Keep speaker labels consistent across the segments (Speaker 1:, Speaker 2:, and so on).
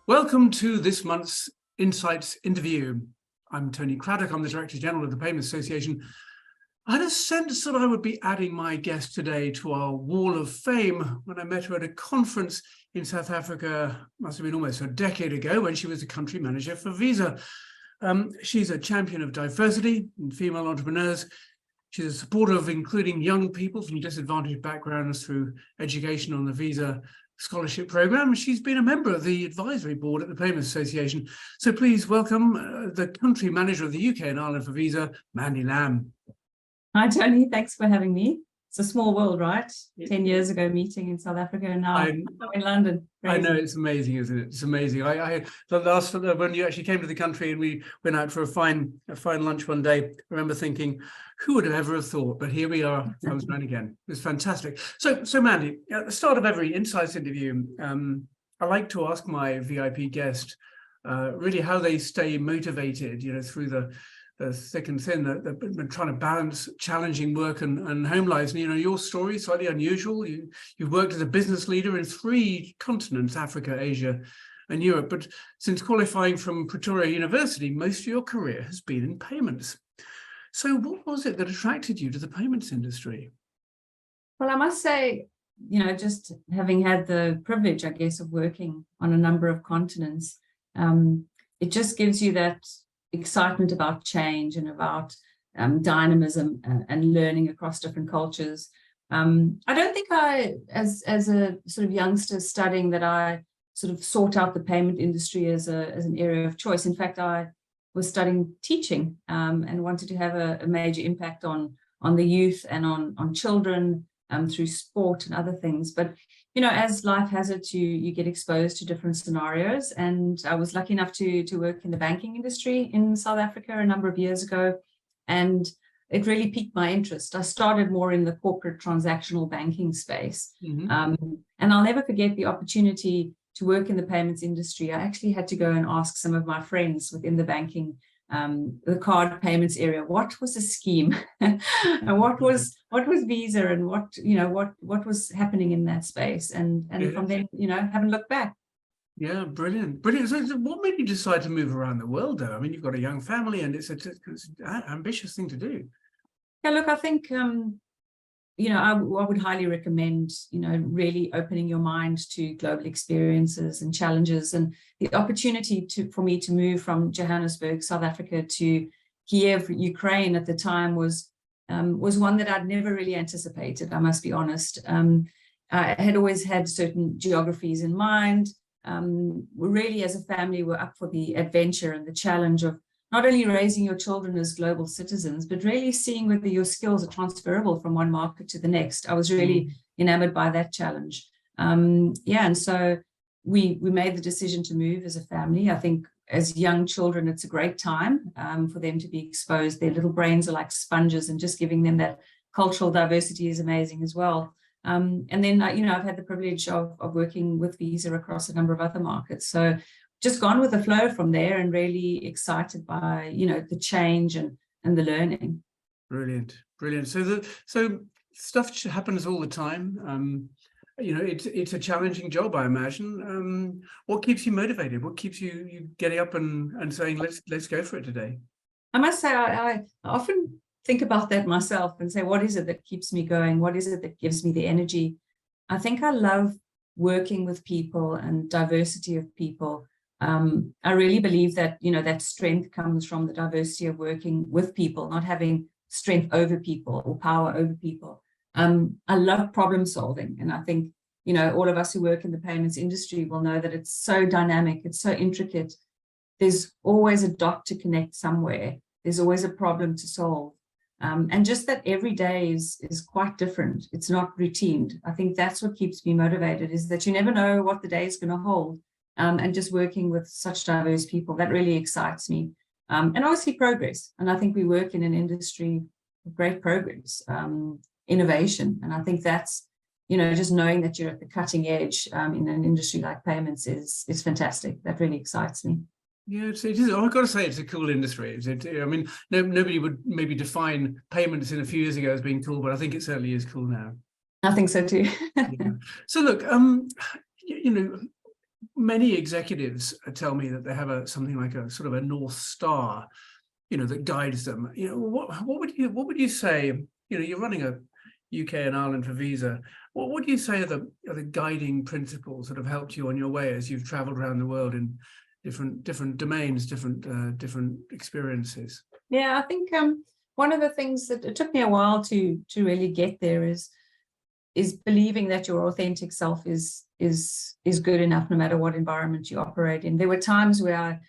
Speaker 1: Welcome to this month's Insights interview. I'm Tony Craddock. I'm the Director General of the Payments Association. I had a sense that I would be adding my guest today to our wall of fame when I met her at a conference in South Africa, must have been almost a decade ago, when she was the country manager for Visa. She's a champion of diversity and female entrepreneurs. She's a supporter of including young people from disadvantaged backgrounds through education on the Visa scholarship program. She's been a member of the advisory board at the Payments Association. So please welcome the country manager of the UK and Ireland for Visa, Mandy Lamb.
Speaker 2: Hi, Tony. Thanks for having me. It's a small world, right? 10 years ago, meeting in South Africa, and now I'm in London. Crazy.
Speaker 1: I know, it's amazing, isn't it? It's amazing. The last when you actually came to the country and we went out for a fine lunch one day, I remember thinking, who would have ever thought? But here we are, comes around again. It was fantastic. So Mandy, at the start of every Insights interview, I like to ask my VIP guest really how they stay motivated, through the thick and thin, they're trying to balance challenging work and home lives. And your story is slightly unusual. You've worked as a business leader in 3 continents, Africa, Asia, and Europe. But since qualifying from Pretoria University, most of your career has been in payments. So what was it that attracted you to the payments industry?
Speaker 2: Well, I must say, just having had the privilege, I guess, of working on a number of continents, it just gives you that excitement about change and about dynamism and learning across different cultures. I don't think as a sort of youngster studying, that I sort of sought out the payment industry as an area of choice. In fact, I was studying teaching and wanted to have a major impact on the youth and on children through sport and other things. But as life has it, you get exposed to different scenarios. And I was lucky enough to work in the banking industry in South Africa a number of years ago. And it really piqued my interest. I started more in the corporate transactional banking space. And I'll never forget the opportunity to work in the payments industry. I actually had to go and ask some of my friends within the banking, the card payments area, what was the scheme and what was Visa, and what was happening in that space, and from then haven't looked back.
Speaker 1: Yeah, brilliant. So what made you decide to move around the world, though? I mean, you've got a young family, and it's an ambitious thing to do.
Speaker 2: Yeah, look, I think I would highly recommend really opening your mind to global experiences and challenges. And the opportunity for me to move from Johannesburg, South Africa, to Kiev, Ukraine at the time was one that I'd never really anticipated, I must be honest. I had always had certain geographies in mind. We really, as a family, were up for the adventure and the challenge of not only raising your children as global citizens, but really seeing whether your skills are transferable from one market to the next. I was really enamored by that challenge. And so we made the decision to move as a family. I think as young children, it's a great time for them to be exposed. Their little brains are like sponges, and just giving them that cultural diversity is amazing as well. And then, I've had the privilege of working with Visa across a number of other markets. So just gone with the flow from there, and really excited by, the change and the learning.
Speaker 1: Brilliant. So stuff happens all the time. It's a challenging job, I imagine. What keeps you motivated? What keeps you getting up and saying, let's go for it today?
Speaker 2: I must say, I often think about that myself and say, what is it that keeps me going? What is it that gives me the energy? I think I love working with people and diversity of people. I really believe that, that strength comes from the diversity of working with people, not having strength over people or power over people. I love problem solving. And I think, all of us who work in the payments industry will know that it's so dynamic, it's so intricate. There's always a dot to connect somewhere. There's always a problem to solve. And just that every day is quite different. It's not routined. I think that's what keeps me motivated, is that you never know what the day is going to hold. And just working with such diverse people, that really excites me. And obviously progress. And I think we work in an industry of great progress, innovation. And I think that's, just knowing that you're at the cutting edge in an industry like payments is fantastic. That really excites me.
Speaker 1: Yeah, it is. I've got to say, it's a cool industry. I mean, nobody would maybe define payments in a few years ago as being cool, but I think it certainly is cool now.
Speaker 2: I think so too.
Speaker 1: Yeah. So look, many executives tell me that they have something like a sort of a North Star, that guides them. What would you say? You're running a UK and Ireland for Visa. What would you say are the guiding principles that have helped you on your way as you've travelled around the world in different domains, different experiences?
Speaker 2: Yeah, I think one of the things that it took me a while to really get there is believing that your authentic self is good enough no matter what environment you operate in. There were times where I,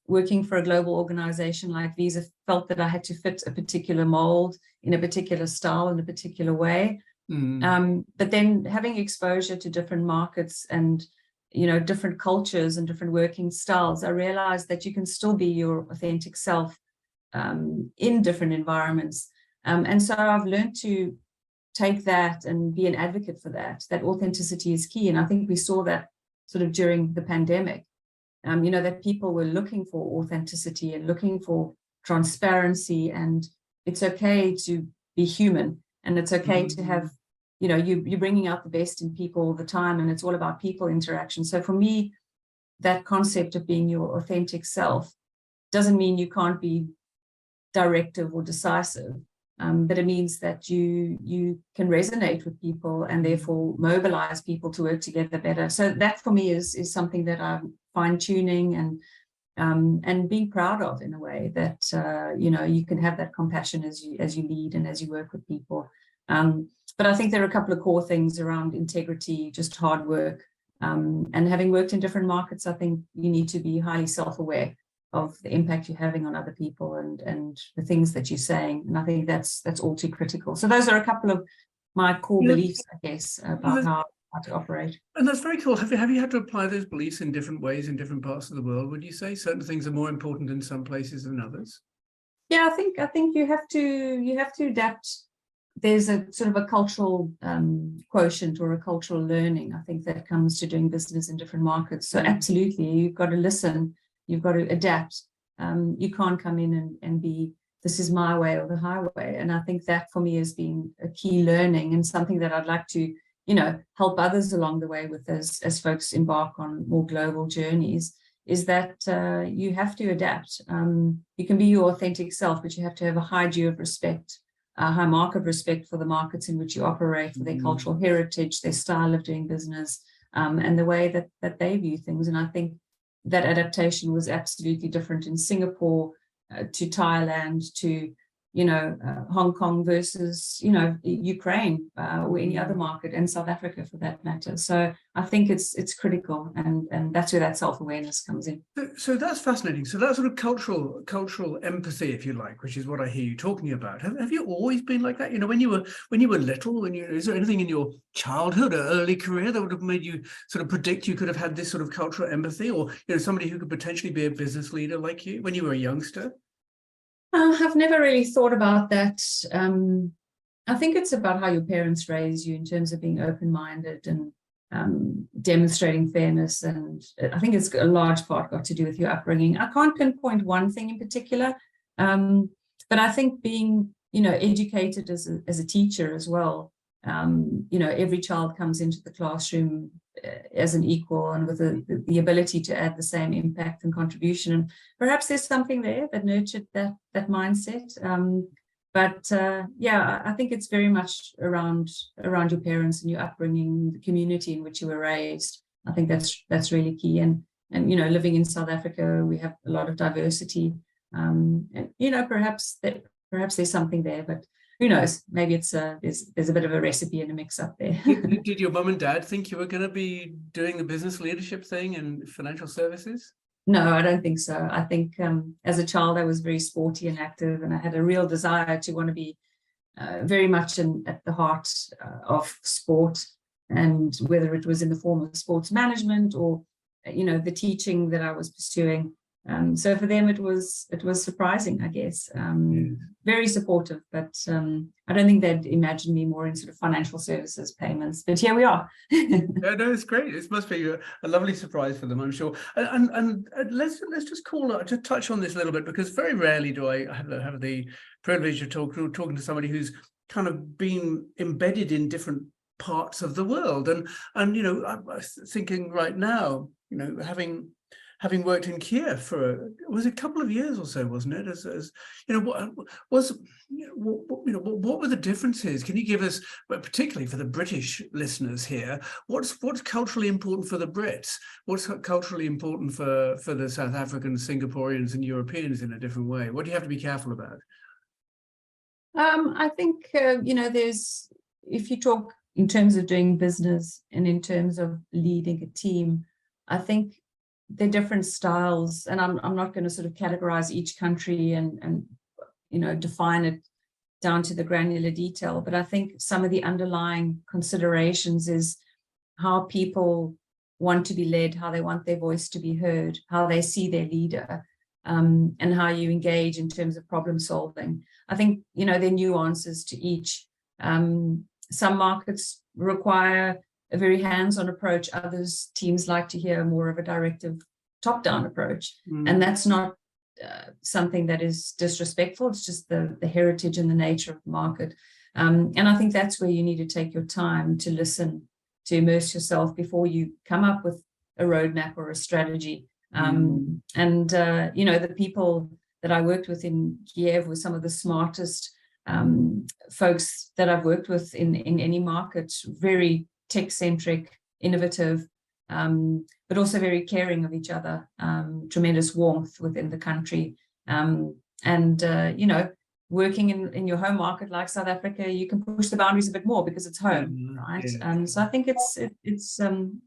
Speaker 2: working for a global organization like Visa, felt that I had to fit a particular mold in a particular style in a particular way. But then having exposure to different markets and different cultures and different working styles, I realized that you can still be your authentic self in different environments. And so I've learned to take that and be an advocate for that authenticity is key. And I think we saw that sort of during the pandemic, that people were looking for authenticity and looking for transparency, and it's okay to be human, and it's okay to have, you're bringing out the best in people all the time, and it's all about people interaction. So for me, that concept of being your authentic self doesn't mean you can't be directive or decisive, but it means that you can resonate with people and therefore mobilize people to work together better. So that for me is something that I'm fine-tuning and being proud of, in a way that you can have that compassion as you lead and as you work with people. But I think there are a couple of core things around integrity, just hard work, and having worked in different markets, I think you need to be highly self-aware of the impact you're having on other people and the things that you're saying. And I think that's all too critical. So those are a couple of my core beliefs, I guess, about how to operate.
Speaker 1: And that's very cool. Have you had to apply those beliefs in different ways in different parts of the world? Would you say certain things are more important in some places than others?
Speaker 2: Yeah, I think you have to adapt. There's a sort of a cultural quotient or a cultural learning, I think, that comes to doing business in different markets. So absolutely, you've got to listen. You've got to adapt. You can't come in and be, this is my way or the highway. And I think that for me has been a key learning, and something that I'd like to, help others along the way with as folks embark on more global journeys, is that you have to adapt. You can be your authentic self, but you have to have a high due of respect, a high mark of respect for the markets in which you operate, for their cultural heritage, their style of doing business, and the way that they view things. And I think that adaptation was absolutely different in Singapore to Thailand to Hong Kong versus Ukraine or any other market, and South Africa for that matter. So I think it's critical, and that's where that self-awareness comes in.
Speaker 1: So that's fascinating. So that sort of cultural empathy, if you like, which is what I hear you talking about. Have you always been like that? When you were little, is there anything in your childhood or early career that would have made you sort of predict you could have had this sort of cultural empathy, or somebody who could potentially be a business leader like you when you were a youngster?
Speaker 2: I've never really thought about that. I think it's about how your parents raise you in terms of being open-minded and demonstrating fairness. And I think it's a large part got to do with your upbringing. I can't pinpoint one thing in particular, but I think being, educated as a teacher as well. Every child comes into the classroom as an equal and with the ability to add the same impact and contribution. And perhaps there's something there that nurtured that mindset. I think it's very much around your parents and your upbringing, the community in which you were raised. I think that's really key. And living in South Africa, we have a lot of diversity. And perhaps there's something there, but who knows? Maybe it's there's a bit of a recipe and a mix up there.
Speaker 1: Did your mum and dad think you were going to be doing the business leadership thing in financial services?
Speaker 2: No, I don't think so. I think as a child, I was very sporty and active, and I had a real desire to want to be very much at the heart of sport, and whether it was in the form of sports management or the teaching that I was pursuing. So for them, it was surprising, I guess. Very supportive, but I don't think they'd imagine me more in sort of financial services payments. But here we are.
Speaker 1: No, it's great. It must be a lovely surprise for them, I'm sure. And let's just to touch on this a little bit, because very rarely do I have the privilege of talking to somebody who's kind of been embedded in different parts of the world. And you know, I'm thinking right now, you know, having worked in Kiev for a couple of years or so, wasn't it? As you know, what were the differences? Can you give us, particularly for the British listeners here, what's culturally important for the Brits? What's culturally important for the South Africans, Singaporeans, and Europeans in a different way? What do you have to be careful about?
Speaker 2: I think you know, if you talk in terms of doing business and in terms of leading a team, I think they're different styles, and I'm not going to sort of categorize each country and you know, define it down to the granular detail, but I think some of the underlying considerations is how people want to be led, how they want their voice to be heard, how they see their leader, and how you engage in terms of problem solving. I think, you know, there are nuances to each. Some markets require a very hands-on approach. Others, teams like to hear more of a directive top-down approach. And that's not something that is disrespectful. It's just the heritage and the nature of the market. And I think that's where you need to take your time to listen, to immerse yourself before you come up with a roadmap or a strategy. And, you know, the people that I worked with in Kiev were some of the smartest folks that I've worked with in any market, very tech-centric, innovative, but also very caring of each other, tremendous warmth within the country. And, you know, working in your home market like South Africa, you can push the boundaries a bit more because it's home, right?
Speaker 1: Yeah.
Speaker 2: So I think it's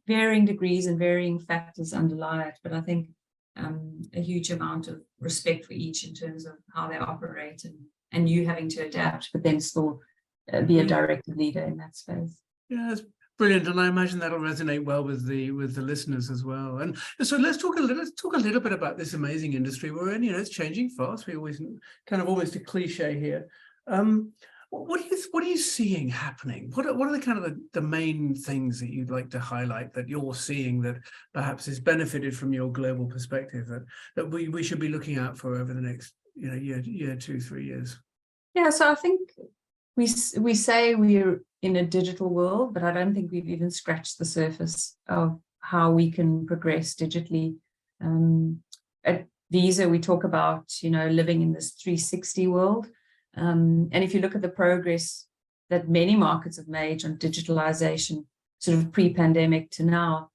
Speaker 2: varying degrees and varying factors underlie it, but I think a huge amount of respect for each in terms of how they operate, and you having to adapt, but then still be a directive leader in that space.
Speaker 1: Yeah, that's brilliant, and I imagine that'll resonate well with the listeners as well. And so let's talk a little bit about this amazing industry we're in. You know, it's changing fast. We always kind of almost a cliche here. What are you seeing happening? What are the kind of the main things that you'd like to highlight that you're seeing that perhaps is benefited from your global perspective that we should be looking out for over the next, you know, year 2-3 years?
Speaker 2: Yeah, so I think we say we're in a digital world, but I don't think we've even scratched the surface of how we can progress digitally. At Visa, we talk about, you know, living in this 360 world. And if you look at the progress that many markets have made on digitalization, sort of pre-pandemic to now,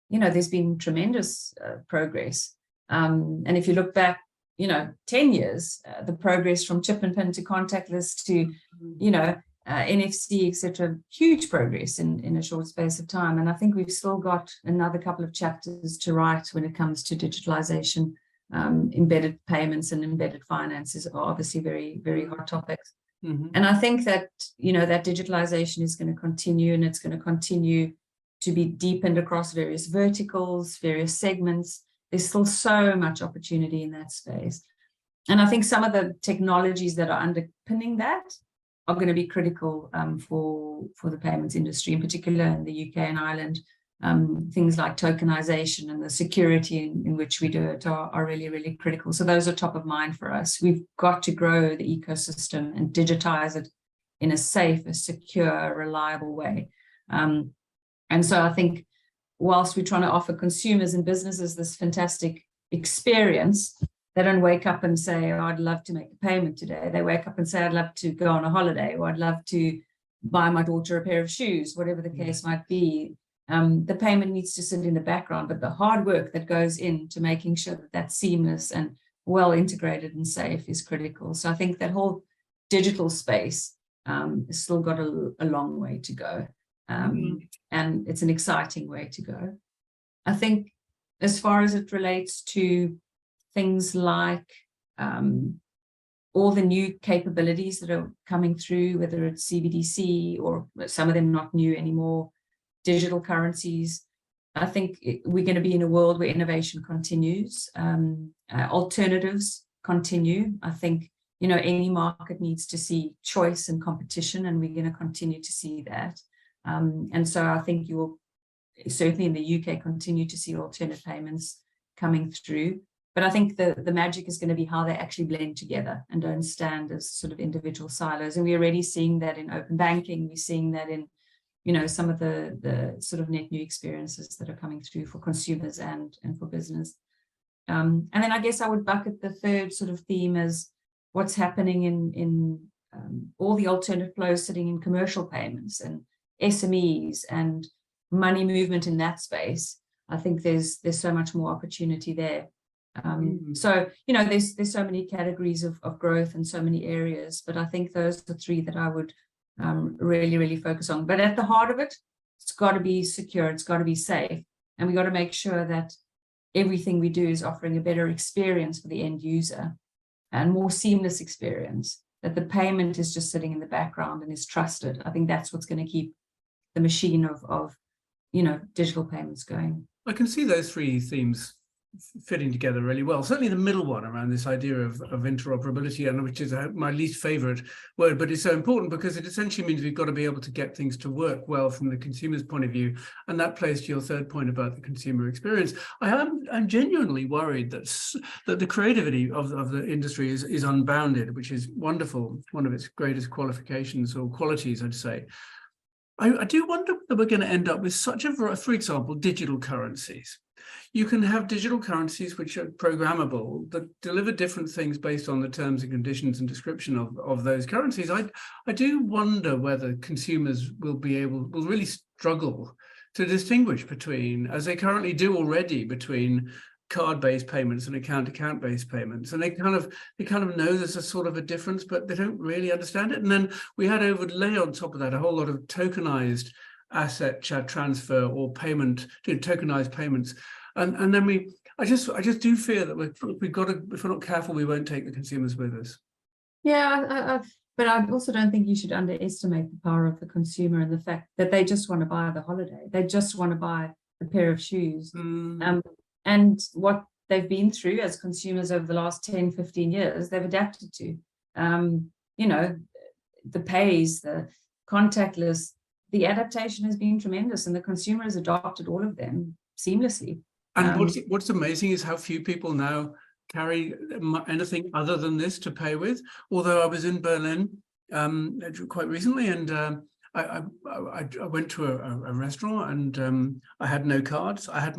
Speaker 2: you know, there's been tremendous progress. And if you look back, you know, 10 years, the progress from chip and pin to contactless to, you know, NFC, etc., huge progress in a short space of time. And I think we've still got another couple of chapters to write when it comes to digitalization. Embedded payments and embedded finances are obviously very, very hot topics. And I think that, you know, that digitalization is going to continue, and it's going to continue to be deepened across various verticals, various segments. There's still so much opportunity in that space. And I think some of the technologies that are underpinning that are going to be critical for the payments industry, in particular in the UK and Ireland. Things like tokenization and the security in which we do it are really, really critical. So those are top of mind for us. We've got to grow the ecosystem and digitize it in a safe, a secure, reliable way. And so I think whilst we're trying to offer consumers and businesses this fantastic experience, they don't wake up and say, oh, I'd love to make a payment today. They wake up and say, I'd love to go on a holiday, or I'd love to buy my daughter a pair of shoes, whatever the case might be. The payment needs to sit in the background, but the hard work that goes into making sure that that's seamless and well integrated and safe is critical. So I think that whole digital space has still got a long way to go. And it's an exciting way to go. I think as far as it relates to things like all the new capabilities that are coming through, whether it's CBDC or some of them not new anymore, digital currencies, I think we're going to be in a world where innovation continues, alternatives continue. I think, you know, any market needs to see choice and competition, and we're going to continue to see that. And so I think you will certainly in the UK continue to see alternate payments coming through. But I think the magic is going to be how they actually blend together and don't stand as sort of individual silos. And we're already seeing that in open banking. We're seeing that in some of the sort of net new experiences that are coming through for consumers and for business. And then I guess I would bucket the third sort of theme as what's happening in all the alternative flows sitting in commercial payments and SMEs and money movement in that space. I think there's so much more opportunity there. So, there's so many categories of growth and so many areas, but I think those are the three that I would really, really focus on. But at the heart of it, it's got to be secure, it's got to be safe, and we got to make sure that everything we do is offering a better experience for the end user and more seamless experience, that the payment is just sitting in the background and is trusted. I think that's what's going to keep the machine of digital payments going.
Speaker 1: I can see those three themes fitting together really well. Certainly the middle one around this idea of interoperability, and which is my least favorite word, but it's so important because it essentially means we've got to be able to get things to work well from the consumer's point of view. And that plays to your third point about the consumer experience. I'm genuinely worried that the creativity of the industry is unbounded, which is wonderful, one of its greatest qualifications or qualities, I'd say. I do wonder that we're going to end up with such for example, digital currencies. You can have digital currencies which are programmable that deliver different things based on the terms and conditions and description of those currencies. I do wonder whether consumers will really struggle to distinguish between, as they currently do already, between card-based payments and account-to-account-based payments, and they kind of know there's a sort of a difference, but they don't really understand it. And then we had overlay on top of that a whole lot of tokenized asset transfer or payment, tokenized payments, and then I just do fear that we've got to, if we're not careful, we won't take the consumers with us.
Speaker 2: Yeah, but I also don't think you should underestimate the power of the consumer and the fact that they just want to buy the holiday. They just want to buy a pair of shoes. And what they've been through as consumers over the last 10, 15 years, they've adapted to. The pays, the contactless, the adaptation has been tremendous, and the consumer has adopted all of them seamlessly.
Speaker 1: And what's amazing is how few people now carry anything other than this to pay with. Although I was in Berlin quite recently, and I went to a restaurant, and I had no cards. I had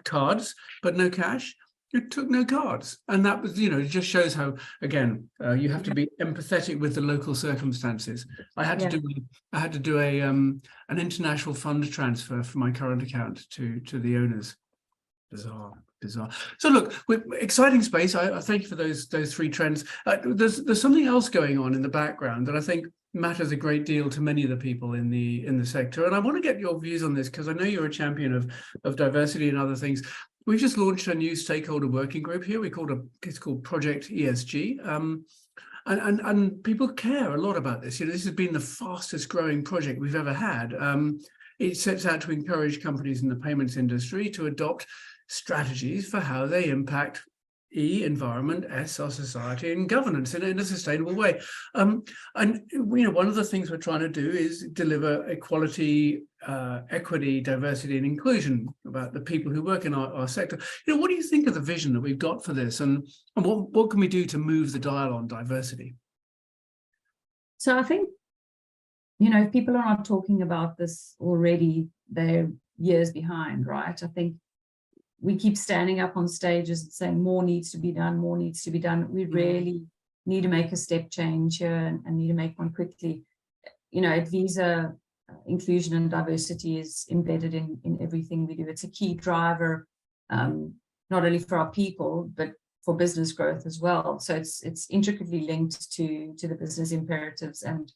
Speaker 1: cards, but no cash. It took no cards, and that was, it just shows how, again, you have to be empathetic with the local circumstances. I had to do an international fund transfer from my current account to the owners. Bizarre. So look, exciting space. I thank you for those three trends. There's something else going on in the background that I think matters a great deal to many of the people in the sector, and I want to get your views on this because I know you're a champion of diversity and other things. We've just launched a new stakeholder working group here. It's called Project ESG, and people care a lot about this. This has been the fastest growing project we've ever had. It sets out to encourage companies in the payments industry to adopt strategies for how they impact environment, our society, and governance in a sustainable way. And one of the things we're trying to do is deliver equality, equity, diversity, and inclusion about the people who work in our sector. What do you think of the vision that we've got for this, and what can we do to move the dial on diversity?
Speaker 2: So I think, if people are not talking about this already, they're years behind, right? I think we keep standing up on stages and saying more needs to be done, more needs to be done. We really need to make a step change here and need to make one quickly. At Visa, inclusion and diversity is embedded in everything we do. It's a key driver, not only for our people, but for business growth as well. So it's intricately linked to the business imperatives, and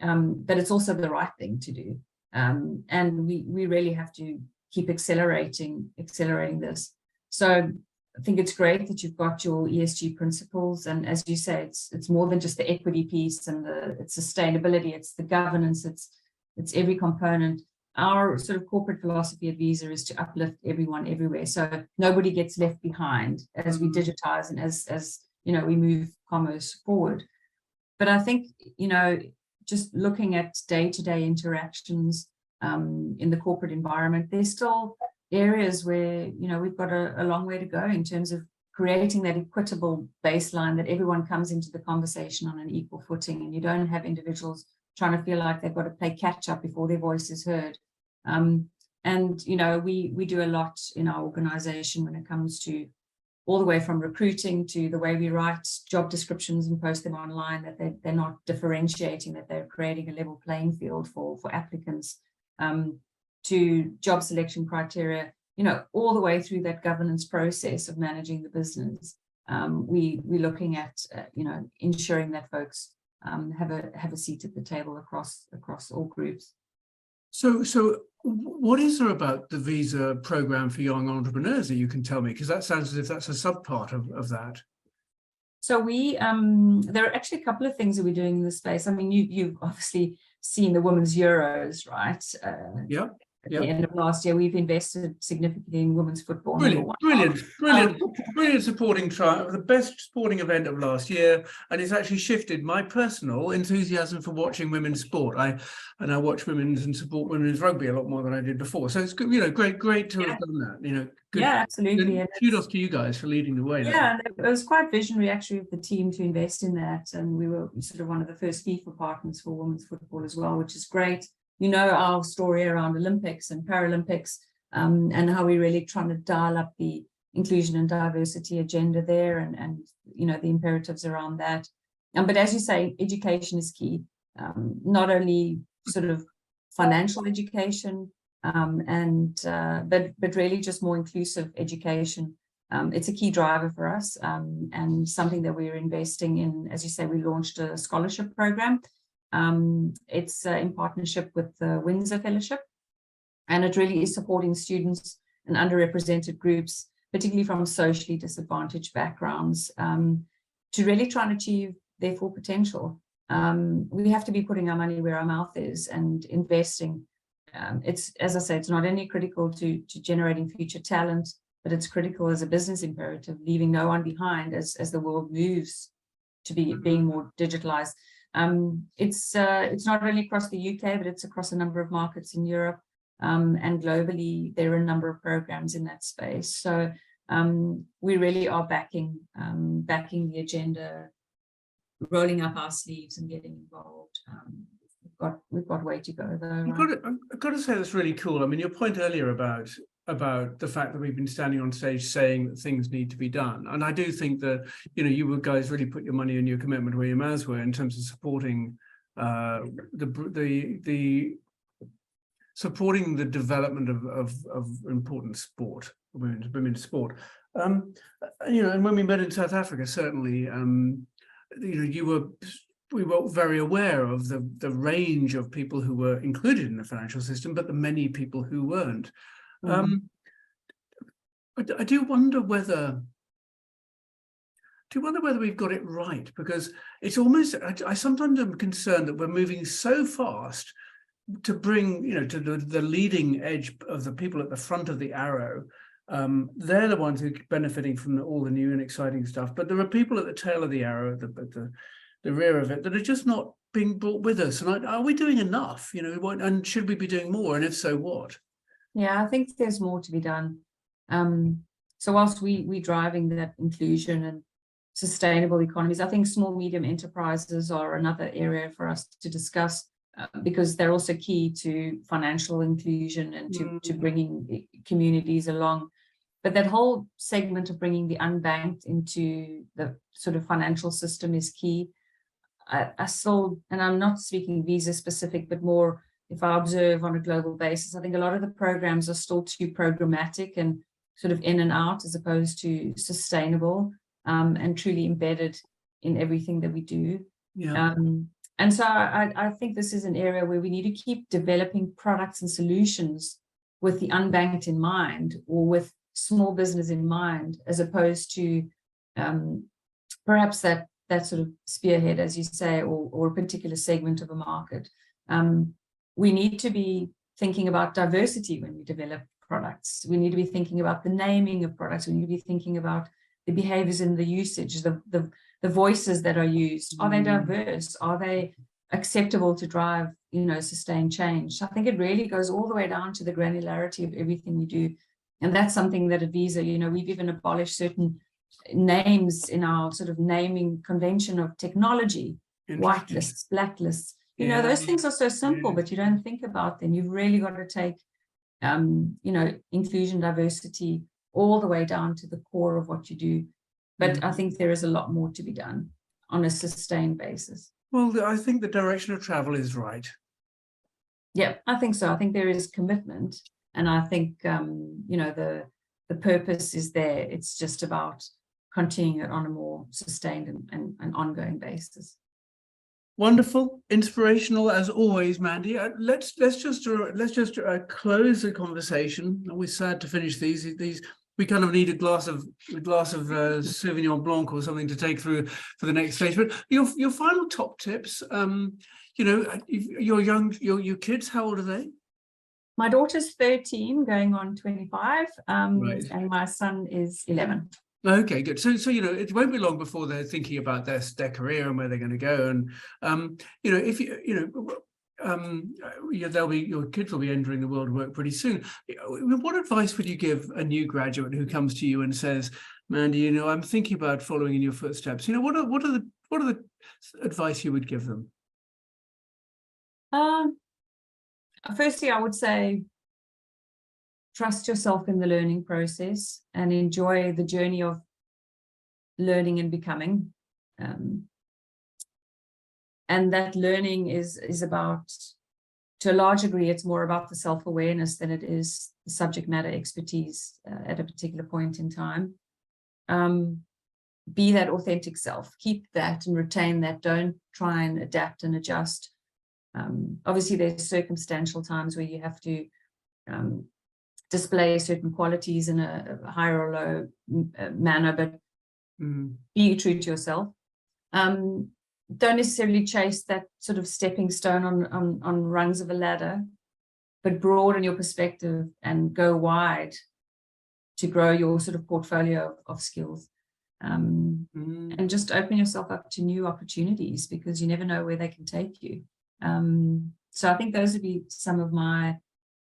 Speaker 2: but it's also the right thing to do. And we really have to keep accelerating this. So I think it's great that you've got your ESG principles, and as you say, it's more than just the equity piece and it's sustainability, it's the governance, it's every component. Our sort of corporate philosophy at Visa is to uplift everyone everywhere, so nobody gets left behind as we digitize and as we move commerce forward. But I think just looking at day-to-day interactions in the corporate environment, there's still areas where we've got a long way to go in terms of creating that equitable baseline that everyone comes into the conversation on an equal footing, and you don't have individuals trying to feel like they've got to play catch up before their voice is heard. And, you know, we do a lot in our organization when it comes to all the way from recruiting to the way we write job descriptions and post them online, that they're not differentiating, that they're creating a level playing field for applicants, to job selection criteria, you know, all the way through that governance process of managing the business. We're looking at, you know, ensuring that folks have a seat at the table across all groups.
Speaker 1: So what is there about the visa program for young entrepreneurs that you can tell me? Because that sounds as if that's a subpart of that.
Speaker 2: So there are actually a couple of things that we're doing in this space. I mean, you've obviously seen the Women's Euros, right?
Speaker 1: Yeah.
Speaker 2: At the end of last year, we've invested significantly in women's football. Brilliant
Speaker 1: supporting trial, the best sporting event of last year, and it's actually shifted my personal enthusiasm for watching women's sport. I watch women's and support women's rugby a lot more than I did before. So it's good, you know, great to have done that. You know, good.
Speaker 2: Yeah, absolutely.
Speaker 1: And kudos to you guys for leading the way.
Speaker 2: Yeah, it was quite visionary actually of the team to invest in that, and we were sort of one of the first FIFA partners for women's football as well, which is great. You know, our story around Olympics and Paralympics, and how we're really trying to dial up the inclusion and diversity agenda there, and you know, the imperatives around that. But as you say, education is key, not only sort of financial education, but really just more inclusive education. It's a key driver for us, and something that we're investing in. As you say, we launched a scholarship program. It's in partnership with the Windsor Fellowship, and it really is supporting students and underrepresented groups, particularly from socially disadvantaged backgrounds, to really try and achieve their full potential. We have to be putting our money where our mouth is and investing. It's, as I say, it's not only critical to generating future talent, but it's critical as a business imperative, leaving no one behind as the world moves to being more digitalized. It's not only across the UK, but it's across a number of markets in Europe, and globally. There are a number of programs in that space. So we really are backing the agenda, rolling up our sleeves and getting involved. We've got way to go though.
Speaker 1: I've got to say that's really cool. I mean, your point earlier about the fact that we've been standing on stage saying that things need to be done, and I do think that, you know, you guys really put your money and your commitment where your mouths were in terms of supporting supporting the development of important sport, women's sport. You know, and when we met in South Africa, certainly, you know, we were very aware of the range of people who were included in the financial system, but the many people who weren't. I do wonder whether we've got it right, because it's almost, I sometimes am concerned that we're moving so fast to bring, you know, to the leading edge of the people at the front of the arrow. They're the ones who are benefiting from all the new and exciting stuff, but there are people at the tail of the arrow, the rear of it, that are just not being brought with us. And are we doing enough? You know, and should we be doing more? And if so, what?
Speaker 2: Yeah, I think there's more to be done. So whilst we're driving that inclusion and sustainable economies, I think small, medium enterprises are another area for us to discuss, because they're also key to financial inclusion and to bringing communities along. But that whole segment of bringing the unbanked into the sort of financial system is key. I still, and I'm not speaking visa specific, but more if I observe on a global basis, I think a lot of the programs are still too programmatic and sort of in and out, as opposed to sustainable, and truly embedded in everything that we do.
Speaker 1: Yeah.
Speaker 2: And so I think this is an area where we need to keep developing products and solutions with the unbanked in mind, or with small business in mind, as opposed to perhaps that sort of spearhead, as you say, or a particular segment of a market. We need to be thinking about diversity when we develop products. We need to be thinking about the naming of products. We need to be thinking about the behaviors in the usage, the voices that are used. Are they diverse? Are they acceptable to drive, you know, sustained change? So I think it really goes all the way down to the granularity of everything we do. And that's something that at Visa, you know, we've even abolished certain names in our sort of naming convention of technology, whitelists, blacklists. You know,
Speaker 1: Yeah.
Speaker 2: those things are so simple,
Speaker 1: Yeah.
Speaker 2: but you don't think about them. You've really got to take, you know, inclusion, diversity, all the way down to the core of what you do. But I think there is a lot more to be done on a sustained basis.
Speaker 1: Well, I think the direction of travel is right.
Speaker 2: Yeah, I think so. I think there is commitment, and I think you know, the purpose is there. It's just about continuing it on a more sustained and ongoing basis.
Speaker 1: Wonderful, inspirational as always, Mandy. Let's just close the conversation. Always sad to finish these. We kind of need a glass of Sauvignon Blanc or something to take through for the next stage. But your final top tips. You know, your kids. How old are they?
Speaker 2: My daughter's 13, going on 25,
Speaker 1: Right.
Speaker 2: and my son is 11.
Speaker 1: Okay, good. So you know, it won't be long before they're thinking about their career and where they're going to go. And you know, if your kids will be entering the world of work pretty soon. What advice would you give a new graduate who comes to you and says, Mandy, you know, I'm thinking about following in your footsteps? You know, what are the advice you would give them?
Speaker 2: Firstly, I would say trust yourself in the learning process and enjoy the journey of learning and becoming. And that learning is about, to a large degree, it's more about the self-awareness than it is the subject matter expertise at a particular point in time. Be that authentic self, keep that and retain that. Don't try and adapt and adjust. Obviously, there's circumstantial times where you have to display certain qualities in a higher or low manner, but be true to yourself. Don't necessarily chase that sort of stepping stone on rungs of a ladder, but broaden your perspective and go wide to grow your sort of portfolio of skills. And just open yourself up to new opportunities, because you never know where they can take you. So I think those would be some of my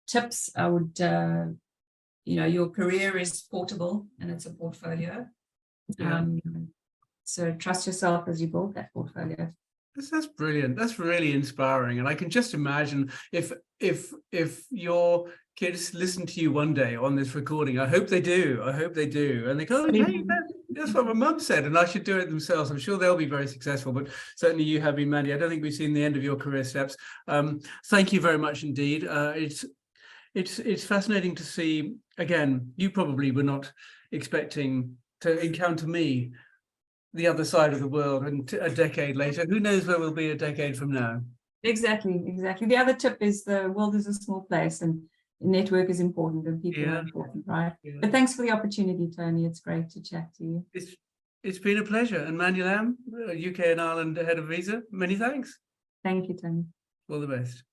Speaker 2: tips. I would, you know, your career is portable and it's a portfolio.
Speaker 1: Yeah.
Speaker 2: So trust yourself as you build that portfolio.
Speaker 1: That's brilliant. That's really inspiring. And I can just imagine if your kids listen to you one day on this recording, I hope they do. I hope they do. And they go, oh, hey, that's what my mum said, and I should do it themselves. I'm sure they'll be very successful, but certainly you have been, Mandy. I don't think we've seen the end of your career steps. Thank you very much indeed. It's fascinating to see. Again, you probably were not expecting to encounter me the other side of the world, and a decade later, who knows where we'll be a decade from now.
Speaker 2: Exactly. The other tip is the world is a small place and network is important and people are important, right? Yeah. But thanks for the opportunity, Tony. It's great to chat to you.
Speaker 1: It's been a pleasure. And Mandy Lamb, UK and Ireland head of Visa, many thanks.
Speaker 2: Thank you, Tony.
Speaker 1: All the best.